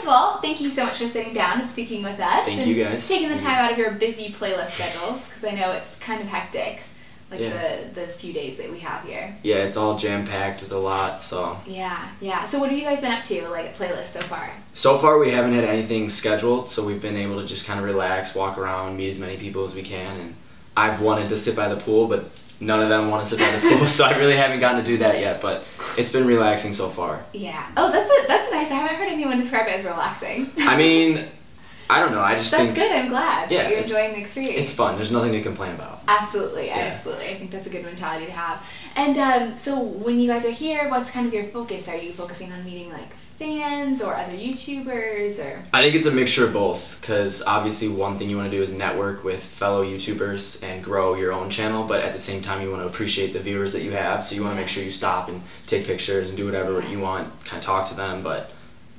first of all, thank you so much for sitting down and speaking with us. Thank you guys. Taking the time out of your busy playlist schedules, because I know it's kind of hectic, like the few days that we have here. Yeah, it's all jam-packed with a lot, so. Yeah. So what have you guys been up to, like, at playlist so far? So far, we haven't had anything scheduled, so we've been able to just kind of relax, walk around, meet as many people as we can, and I've wanted to sit by the pool, but none of them want to sit by the pool, so I really haven't gotten to do that yet, but it's been relaxing so far. Yeah. Oh, that's nice. I haven't heard anyone describe it as relaxing. I mean, I don't know. I just think... That's good. I'm glad that you're enjoying the experience. It's fun. There's nothing to complain about. Absolutely. Absolutely. I think that's a good mentality to have. And so when you guys are here, what's kind of your focus? Are you focusing on meeting, like, fans or other YouTubers, or? I think it's a mixture of both, because obviously one thing you want to do is network with fellow YouTubers and grow your own channel, but at the same time you want to appreciate the viewers that you have, so you want to make sure you stop and take pictures and do whatever you want, kind of talk to them, but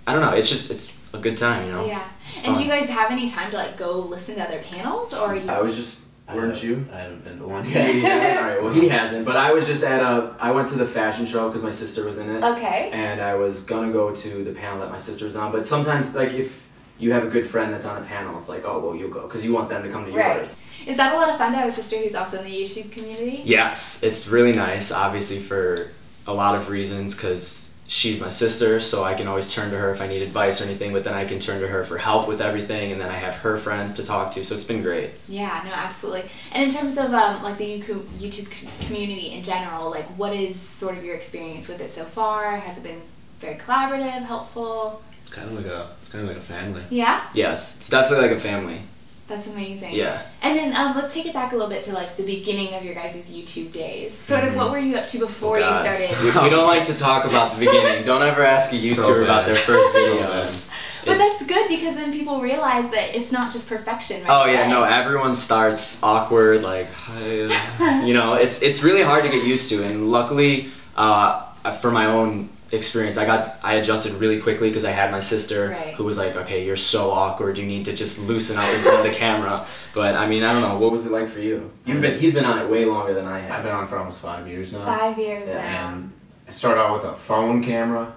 I don't know, it's a good time, you know? Yeah. And do you guys have any time to, like, go listen to other panels, or are you... I was just... Weren't you? I haven't been to one yet. Yeah, alright, well he hasn't, but I was just at I went to the fashion show because my sister was in it. Okay. And I was gonna go to the panel that my sister was on, but sometimes, like, if you have a good friend that's on a panel, it's like, oh, well, you'll go, because you want them to come to yours. Is that a lot of fun to have a sister who's also in the YouTube community? Yes, it's really nice, obviously for a lot of reasons, because she's my sister, so I can always turn to her if I need advice or anything, but then I can turn to her for help with everything, and then I have her friends to talk to, so it's been great. Yeah, no, absolutely. And in terms of like the YouTube community in general, like, what is sort of your experience with it so far? Has it been very collaborative, helpful? It's kind of like a family. Yeah? Yes, it's definitely like a family. That's amazing. Yeah. And then let's take it back a little bit to, like, the beginning of your guys' YouTube days. Sort of what were you up to before you started? We don't like to talk about the beginning. Don't ever ask a YouTuber about their first videos. But that's good, because then people realize that it's not just perfection, right? Oh yeah, no, everyone starts awkward, like, hi. You know, it's really hard to get used to, and luckily, for my own experience, I adjusted really quickly, because I had my sister who was like, okay, you're so awkward, you need to just loosen up in front of the camera. But I mean, I don't know, what was it like for you? He's been on it way longer than I have. I've been on it for almost 5 years now. 5 years now. And I started out with a phone camera.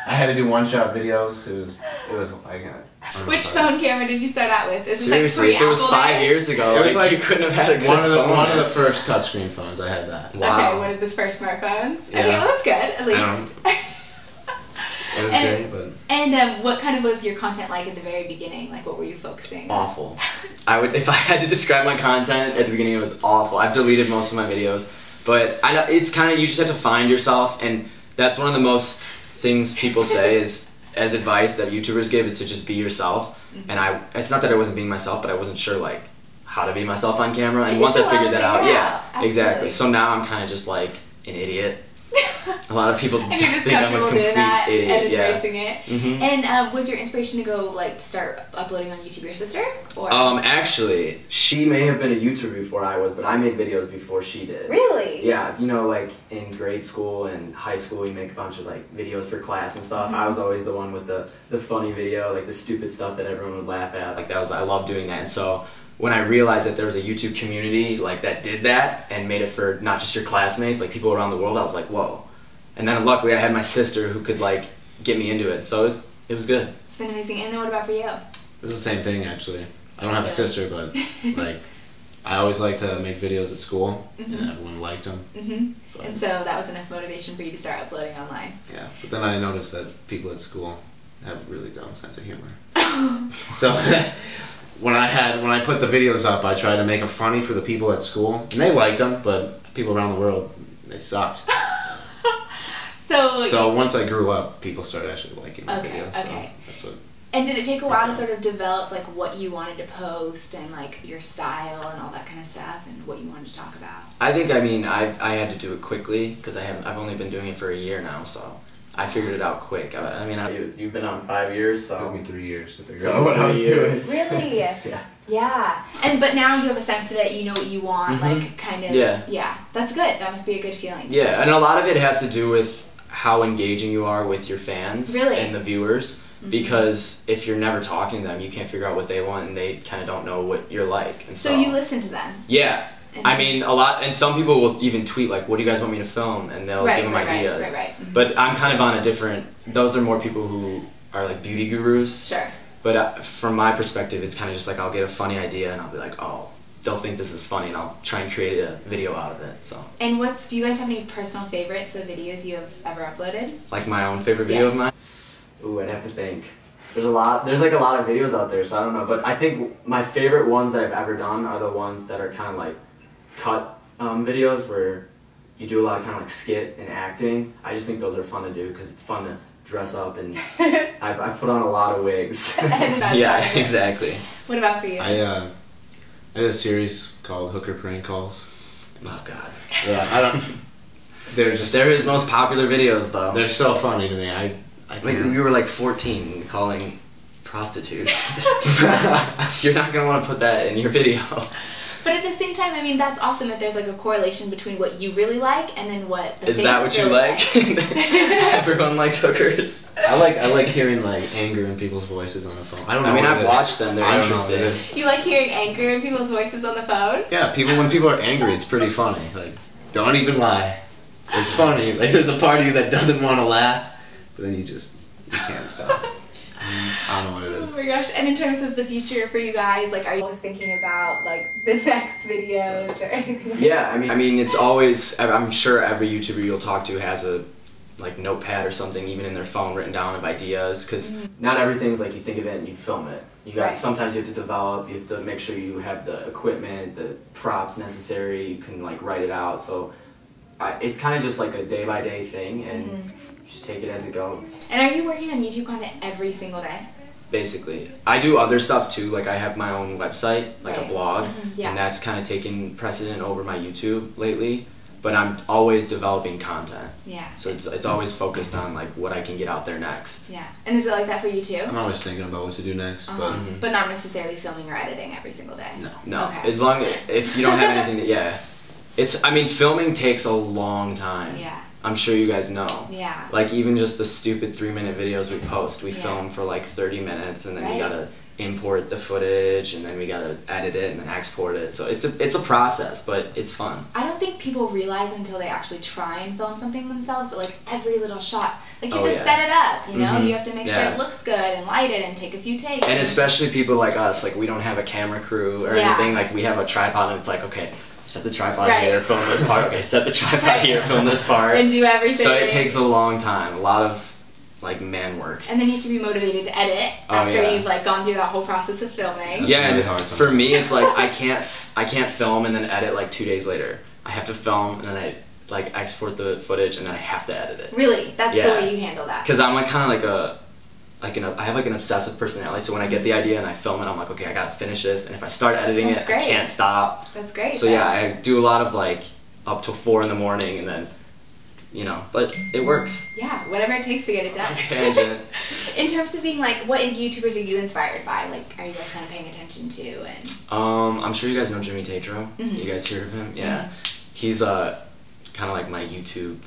I had to do one-shot videos. It was like which phone camera did you start out with? Seriously, like if it was 5 years ago, it was like you couldn't have had a good phone. One of the first touchscreen phones. I had that. Wow. Okay, one of the first smartphones. Yeah. Okay, well, that's good, at least. It was great, but... And what kind of was your content like at the very beginning? Like, what were you focusing on? Awful. If I had to describe my content at the beginning, it was awful. I've deleted most of my videos, but I know it's kind of, you just have to find yourself, and that's one of the most things people say is, as advice that YouTubers give, is to just be yourself. And it's not that I wasn't being myself, but I wasn't sure, like, how to be myself on camera, and once I figured that out, exactly. So now I'm kind of just like an idiot. A lot of people think I'm a complete idiot. And embracing it. And was your inspiration to go, like, to start uploading on YouTube your sister? Or? Actually, she may have been a YouTuber before I was, but I made videos before she did. Really? Yeah, you know, like in grade school and high school, you make a bunch of, like, videos for class and stuff. I was always the one with the funny video, like the stupid stuff that everyone would laugh at. Like, I love doing that. And so when I realized that there was a YouTube community, like, that did that and made it for not just your classmates, like people around the world, I was like, whoa. And then luckily I had my sister who could, like, get me into it, so it was good. It's been amazing. And then what about for you? It was the same thing, actually. I don't have a sister, but like, I always liked to make videos at school, and everyone liked them. And so that was enough motivation for you to start uploading online. Yeah, but then I noticed that people at school have a really dumb sense of humor. So when I put the videos up, I tried to make them funny for the people at school, and they liked them, but people around the world, they sucked. So once I grew up, people started actually liking my videos. So that's what. And did it take a while to sort of develop, like, what you wanted to post and, like, your style and all that kind of stuff, and what you wanted to talk about? I think, I mean, I had to do it quickly, because I've only been doing it for a year now, so I figured it out quick. I mean, you've been on 5 years, so. It took me 3 years to figure out what I was doing. Really? Yeah. But now you have a sense that you know what you want, like, kind of. Yeah. That's good. That must be a good feeling. Yeah, and a lot of it has to do with how engaging you are with your fans and the viewers, because if you're never talking to them, you can't figure out what they want, and they kind of don't know what you're like. And so you listen to them. Yeah. I mean, a lot, and some people will even tweet, like, what do you guys want me to film? And they'll give them ideas. But I'm kind of on a different, those are more people who are like beauty gurus. Sure. But from my perspective, it's kind of just like I'll get a funny idea and I'll be like, oh, they'll think this is funny, and I'll try and create a video out of it. So. And do you guys have any personal favorites of videos you have ever uploaded? Like my own favorite video of mine? Ooh, I'd have to think. There's like a lot of videos out there, so I don't know. But I think my favorite ones that I've ever done are the ones that are kind of like cut videos where you do a lot of kind of like skit and acting. I just think those are fun to do because it's fun to dress up, and I've put on a lot of wigs. Yeah, exactly. What about for you? I had a series called Hooker Prank Calls. Oh God. Yeah, I don't. They're his most popular videos though. They're so funny to me. I like we were like 14 calling prostitutes. You're not gonna want to put that in your video. But at the same time, I mean, that's awesome that there's like a correlation between what you really like and then what the Is that what you really like? Everyone likes hookers. I like hearing like anger in people's voices on the phone. I don't know. I mean, I've watched them. They're interesting. You like hearing anger in people's voices on the phone? Yeah, when people are angry, it's pretty funny. Like, don't even lie. It's funny. Like, there's a part of you that doesn't want to laugh, but then you can't stop. I don't know what it is. Oh my gosh. And in terms of the future for you guys, like, are you always thinking about like the next videos or anything? Yeah, I mean, it's always. I'm sure every YouTuber you'll talk to has a like notepad or something, even in their phone, written down of ideas. Because not everything's like you think of it and you film it. You got sometimes you have to develop. You have to make sure you have the equipment, the props necessary. You can like write it out. So it's kind of just like a day by day thing, and just take it as it goes. And are you working on YouTube content every single day? Basically. I do other stuff too, like I have my own website, like a blog, and that's kind of taken precedent over my YouTube lately, but I'm always developing content. Yeah. So it's always focused on like what I can get out there next. Yeah. And is it like that for you too? I'm always thinking about what to do next, but not necessarily filming or editing every single day? No. Okay. As long as, if you don't have anything to, I mean, filming takes a long time. Yeah. I'm sure you guys know. Yeah. Like even just the stupid 3-minute videos we post, we film for like 30 minutes and then we gotta import the footage and then we gotta edit it and then export it. So it's a process, but it's fun. I don't think people realize until they actually try and film something themselves that like every little shot, like you have to set it up, you know? You have to make sure it looks good and light it and take a few takes. And especially people like us, like we don't have a camera crew or anything, like we have a tripod and it's like, okay, set the tripod here, film this part, okay, set the tripod here, film this part. And do everything. So it takes a long time, a lot of like man work. And then you have to be motivated to edit after you've like gone through that whole process of filming. Yeah, really hard for me it's like I can't film and then edit like 2 days later. I have to film and then I like export the footage and then I have to edit it. Really? That's the way you handle that? Because I'm like kind of like I have like an obsessive personality, so when I get the idea and I film it, I'm like, okay, I gotta finish this, and if I start editing I can't stop. That's great. So yeah, I do a lot of like up till 4 in the morning, and then, you know, but it works. Yeah, whatever it takes to get it done. Tangent. In terms of being like, what YouTubers are you inspired by? Like, are you guys kind of paying attention to? And I'm sure you guys know Jimmy Tatro. You guys heard of him? Yeah. He's kind of like my YouTube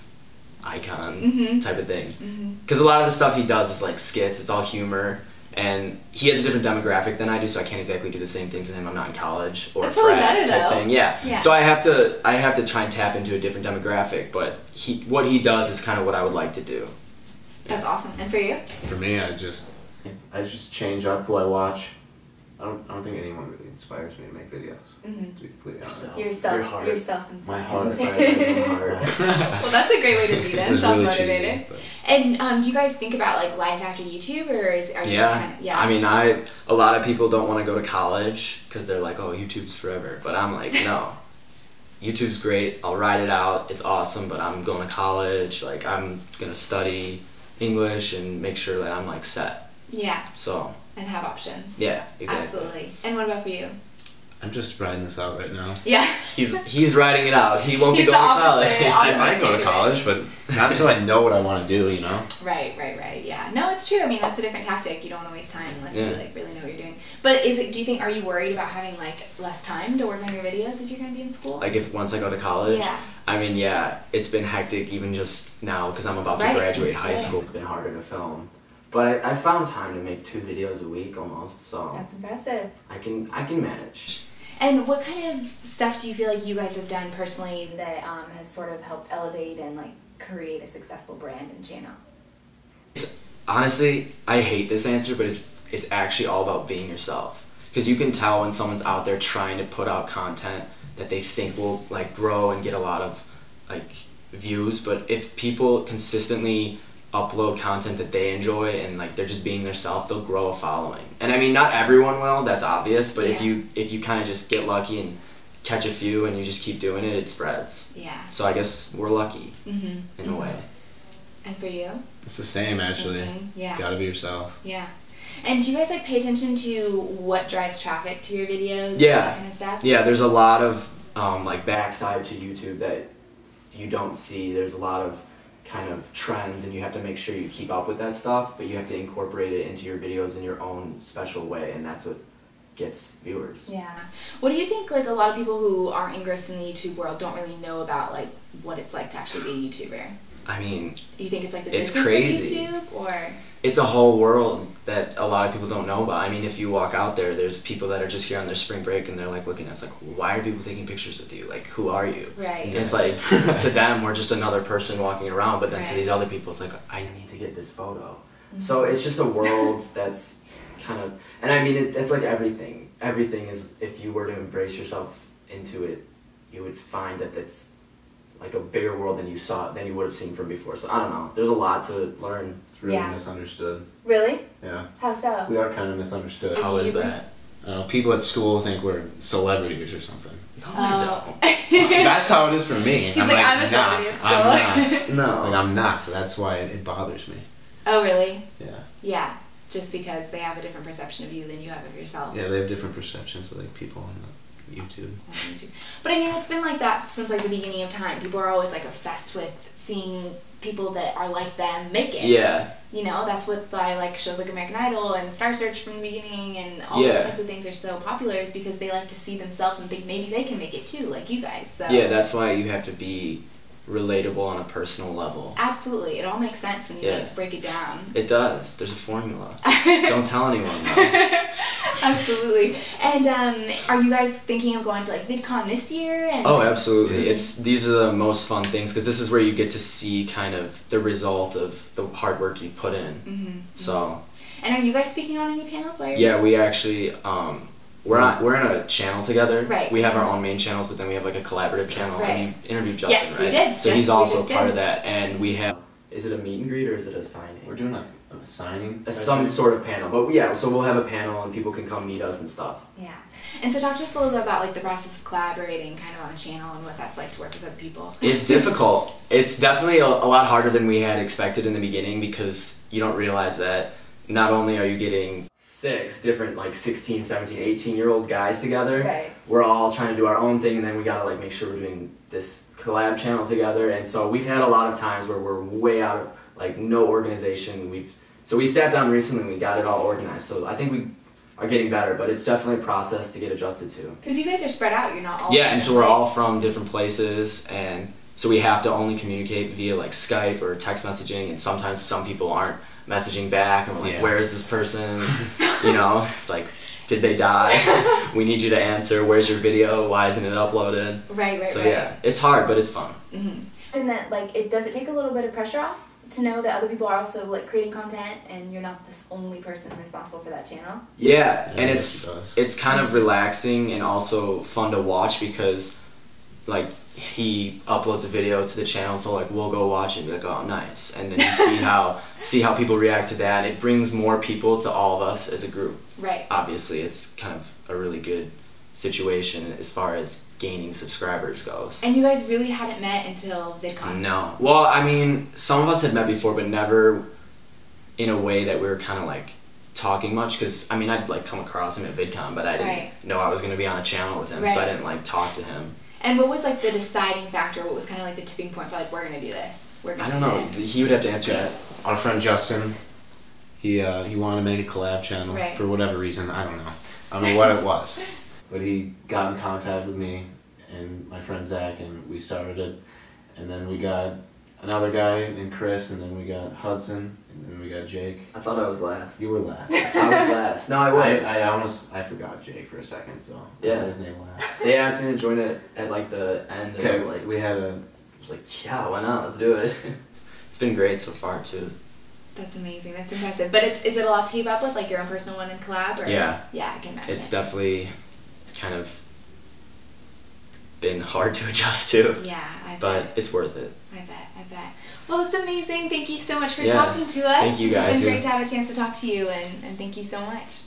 icon type of thing, because a lot of the stuff he does is like skits, it's all humor, and he has a different demographic than I do, so I can't exactly do the same things as him. I'm not in college or that's probably better type though. Thing. Yeah. So I have to try and tap into a different demographic, but what he does is kind of what I would like to do. That's awesome. And for you? For me, I just change up who I watch. I don't think anyone really inspires me to make videos. To be completely honest. Yourself inspires. My heart. Well, that's a great way to be then, self-motivated. Really and do you guys think about like life after YouTube, or are you just kind of, I mean, a lot of people don't want to go to college because they're like, oh, YouTube's forever. But I'm like, no. YouTube's great. I'll ride it out. It's awesome. But I'm going to college. Like, I'm gonna study English and make sure that I'm like set. Yeah. So. And have options. Yeah, exactly. Absolutely. And what about for you? I'm just riding this out right now. Yeah. He's riding it out. He won't be going to college. I might go to college, but not until I know what I want to do, you know? Right. Yeah. No, it's true. I mean, that's a different tactic. You don't want to waste time unless you like really know what you're doing. But do you think, are you worried about having like less time to work on your videos if you're going to be in school? Like once I go to college? Yeah. I mean, yeah, it's been hectic even just now because I'm about to graduate high school. It's been harder to film. But I found time to make 2 videos a week almost, so that's impressive. I can manage. And what kind of stuff do you feel like you guys have done personally that has sort of helped elevate and like create a successful brand and channel? honestly, I hate this answer, but it's actually all about being yourself. Because you can tell when someone's out there trying to put out content that they think will like grow and get a lot of like views, but if people consistently upload content that they enjoy and like they're just being themselves, they'll grow a following. And I mean, not everyone will, that's obvious, but if you kind of just get lucky and catch a few and you just keep doing it, it spreads. Yeah. So I guess we're lucky in a way. And for you? It's the same, actually. Yeah. Gotta be yourself. Yeah. And do you guys like pay attention to what drives traffic to your videos? Yeah. And that kind of stuff? Yeah, there's a lot of like backside to YouTube that you don't see. There's a lot of kind of trends, and you have to make sure you keep up with that stuff, but you have to incorporate it into your videos in your own special way, and that's what gets viewers. Yeah. What do you think, like, a lot of people who aren't engrossed in the YouTube world don't really know about, like, what it's like to actually be a YouTuber? I mean, do you think it's like the it's business crazy. of YouTube, or? It's a whole world that a lot of people don't know about. I mean, if you walk out there, there's people that are just here on their spring break and they're like looking at us like, why are people taking pictures with you? Like, who are you? Right. And it's like, to them, we're just another person walking around, but then to these other people, it's like, I need to get this photo. So it's just a world that's kind of, and I mean, it's like everything. Everything is, if you were to embrace yourself into it, you would find that it's like a bigger world than you would have seen from before. So I don't know. There's a lot to learn. It's really misunderstood. Really? Yeah. How so? We are kind of misunderstood. How is that? People at school think we're celebrities or something. No, I don't. That's how it is for me. He's like, I'm a celebrity at school. I'm not. No. Like, I'm not. So that's why it bothers me. Oh, really? Yeah. Yeah. Just because they have a different perception of you than you have of yourself. Yeah, they have different perceptions of like people on the YouTube. But I mean, it's been like that since like the beginning of time. People are always like obsessed with seeing people that are like them make it. Yeah. You know, that's what I like shows like American Idol and Star Search from the beginning, and all those types of things are so popular is because they like to see themselves and think maybe they can make it too, like you guys. So yeah, that's why you have to be relatable on a personal level. Absolutely. It all makes sense when you like break it down. It does. There's a formula. Don't tell anyone though. Absolutely. And are you guys thinking of going to like VidCon this year? And oh, absolutely. These are the most fun things because this is where you get to see kind of the result of the hard work you put in. So. And are you guys speaking on any panels? Yeah, we actually we're in a channel together. Right. We have our own main channels, but then we have like a collaborative channel. Right. And you interviewed Justin, yes, right? Yes, we did. So yes, he's also part of that, and we have. Is it a meet and greet or is it a signing? We're doing a signing. Some sort of panel, but yeah. So we'll have a panel and people can come meet us and stuff. Yeah. And so talk to us a little bit about like the process of collaborating kind of on a channel and what that's like to work with other people. It's difficult. It's definitely a lot harder than we had expected in the beginning because you don't realize that not only are you getting 6 different like 16, 17, 18-year-old guys together. Right. We're all trying to do our own thing, and then we gotta like make sure we're doing this collab channel together. And so we've had a lot of times where we're way out of like no organization. We sat down recently and we got it all organized. So I think we are getting better, but it's definitely a process to get adjusted to. Because you guys are spread out, you're not all. Yeah, and so we're all from different places, and so we have to only communicate via like Skype or text messaging, and sometimes some people aren't messaging back, and we're like, where is this person? You know, it's like, did they die? We need you to answer. Where's your video? Why isn't it uploaded? Right. So yeah, it's hard, but it's fun. And that like, does it take a little bit of pressure off to know that other people are also like creating content and you're not this only person responsible for that channel? Yeah, and it's kind of relaxing and also fun to watch because like he uploads a video to the channel, so like we'll go watch it and be like, oh nice, and then you see how people react to that. It brings more people to all of us as a group. Right. Obviously it's kind of a really good situation as far as gaining subscribers goes. And you guys really hadn't met until VidCon? No. Well, I mean, some of us had met before, but never in a way that we were kind of like talking much, because I mean I'd like come across him at VidCon, but I didn't know I was going to be on a channel with him, so I didn't like talk to him. And what was like the deciding factor? What was kind of like the tipping point for like, we're going to do this? I don't know. He would have to answer that. Our friend Justin, he wanted to make a collab channel for whatever reason. I don't know what it was. But he got in contact with me and my friend Zach, and we started it. And then we got another guy named Chris, and then we got Hudson, and then we got Jake. I thought I was last. You were last. I was last. No, I was. I forgot Jake for a second, so I yeah. said his name last. They asked me to join it at like the end. Okay, like, we had I was like, yeah, why not? Let's do it. It's been great so far too. That's amazing. That's impressive. But is it a lot to keep up with, like your own personal one and collab? Or? Yeah. Yeah, I can imagine. It's definitely kind of been hard to adjust to. Yeah, I bet. But it's worth it. I bet. Well, it's amazing. Thank you so much for Yeah. talking to us. Thank you guys. It's been great to have a chance to talk to you, and thank you so much.